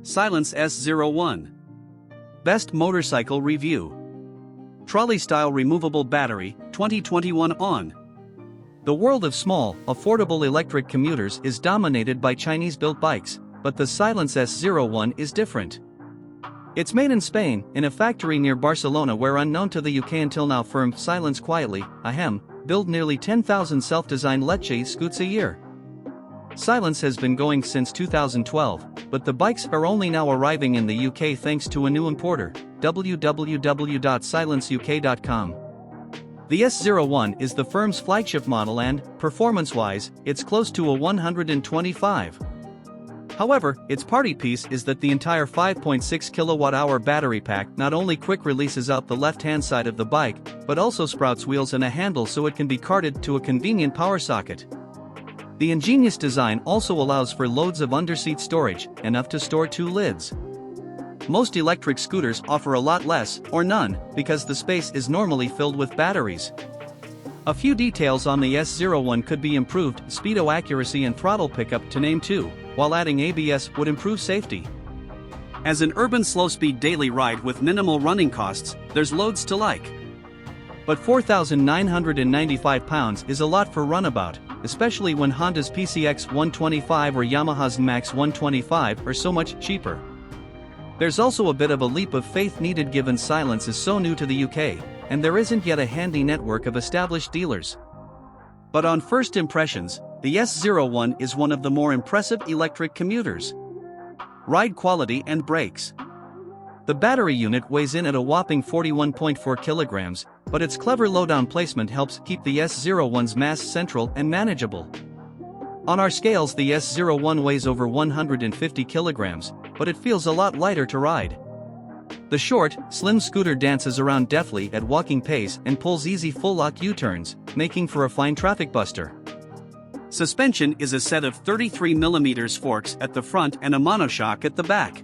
Silence S01. Best Motorcycle Review. Trolley Style Removable Battery, 2021 on. The world of small, affordable electric commuters is dominated by Chinese-built bikes, but the Silence S01 is different. It's made in Spain, in a factory near Barcelona where, unknown to the UK until now, firm Silence quietly, build nearly 10,000 self-designed Lecce scoots a year. Silence has been going since 2012, but the bikes are only now arriving in the UK thanks to a new importer, www.silenceuk.com. The S01 is the firm's flagship model and, performance-wise, it's close to a 125. However, its party piece is that the entire 5.6 kWh battery pack not only quick releases out the left-hand side of the bike, but also sprouts wheels and a handle so it can be carted to a convenient power socket. The ingenious design also allows for loads of underseat storage, enough to store 2 lids. Most electric scooters offer a lot less, or none, because the space is normally filled with batteries. A few details on the S01 could be improved: speedo accuracy and throttle pickup to name 2, while adding ABS would improve safety. As an urban slow-speed daily ride with minimal running costs, there's loads to like. But £4,995 is a lot for runabout, especially when Honda's PCX 125 or Yamaha's Max 125 are so much cheaper. There's also a bit of a leap of faith needed given Silence is so new to the UK, and there isn't yet a handy network of established dealers. But on first impressions, the S01 is one of the more impressive electric commuters. Ride quality and brakes. The battery unit weighs in at a whopping 41.4 kilograms, but its clever low-down placement helps keep the S01's mass central and manageable. On our scales, the S01 weighs over 150 kilograms, but it feels a lot lighter to ride. The short, slim scooter dances around deftly at walking pace and pulls easy full-lock U-turns, making for a fine traffic buster. Suspension is a set of 33mm forks at the front and a monoshock at the back.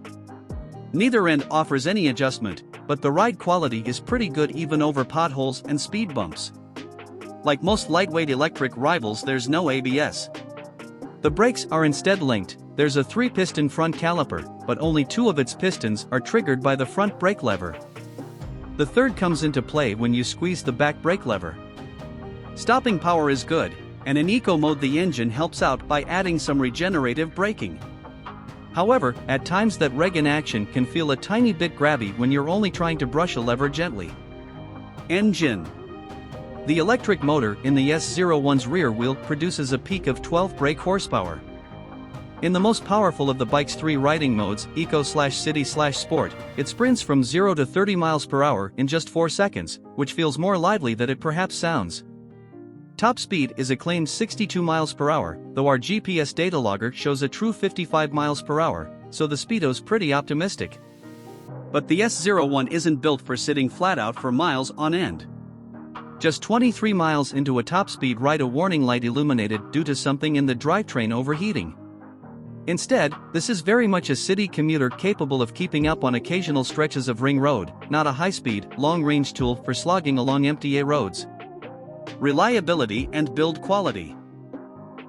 Neither end offers any adjustment, but the ride quality is pretty good even over potholes and speed bumps. Like most lightweight electric rivals, there's no ABS. The brakes are instead linked. There's a 3-piston front caliper, but only 2 of its pistons are triggered by the front brake lever. The third comes into play when you squeeze the back brake lever. Stopping power is good, and in eco mode the engine helps out by adding some regenerative braking. However, at times that reg in action can feel a tiny bit grabby when you're only trying to brush a lever gently. Engine. The electric motor in the S01's rear wheel produces a peak of 12 brake horsepower. In the most powerful of the bike's 3 riding modes, Eco/City/Sport, it sprints from 0 to 30 miles per hour in just 4 seconds, which feels more lively than it perhaps sounds. Top speed is a claimed 62 miles per hour, though our GPS data logger shows a true 55 miles per hour, so the speedo's pretty optimistic. But the S01 isn't built for sitting flat out for miles on end. Just 23 miles into a top-speed ride, a warning light illuminated due to something in the drivetrain overheating. Instead, this is very much a city commuter capable of keeping up on occasional stretches of ring road, not a high-speed, long-range tool for slogging along empty A roads. Reliability and build quality.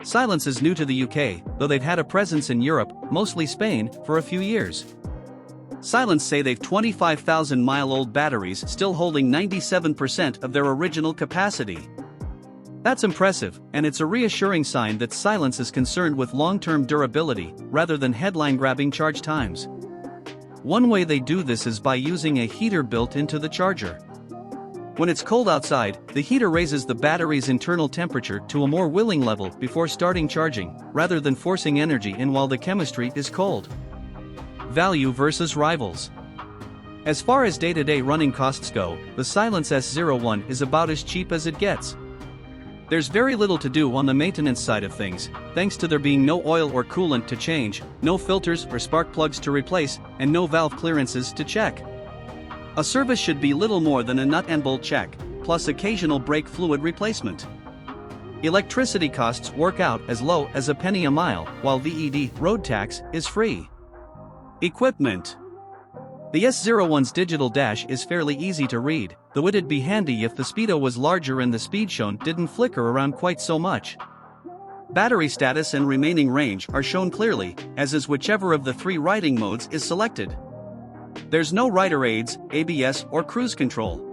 Silence is new to the UK, though they've had a presence in Europe, mostly Spain, for a few years. Silence say they've 25,000-mile-old batteries still holding 97% of their original capacity. That's impressive, and it's a reassuring sign that Silence is concerned with long-term durability, rather than headline-grabbing charge times. One way they do this is by using a heater built into the charger. When it's cold outside, the heater raises the battery's internal temperature to a more willing level before starting charging, rather than forcing energy in while the chemistry is cold. Value versus rivals. As far as day-to-day running costs go, the Silence S01 is about as cheap as it gets. There's very little to do on the maintenance side of things, thanks to there being no oil or coolant to change, no filters or spark plugs to replace, and no valve clearances to check. A service should be little more than a nut and bolt check, plus occasional brake fluid replacement. Electricity costs work out as low as a penny a mile, while VED road tax is free. Equipment. The S01's digital dash is fairly easy to read, though it'd be handy if the speedo was larger and the speed shown didn't flicker around quite so much. Battery status and remaining range are shown clearly, as is whichever of the 3 riding modes is selected. There's no rider aids, ABS or cruise control.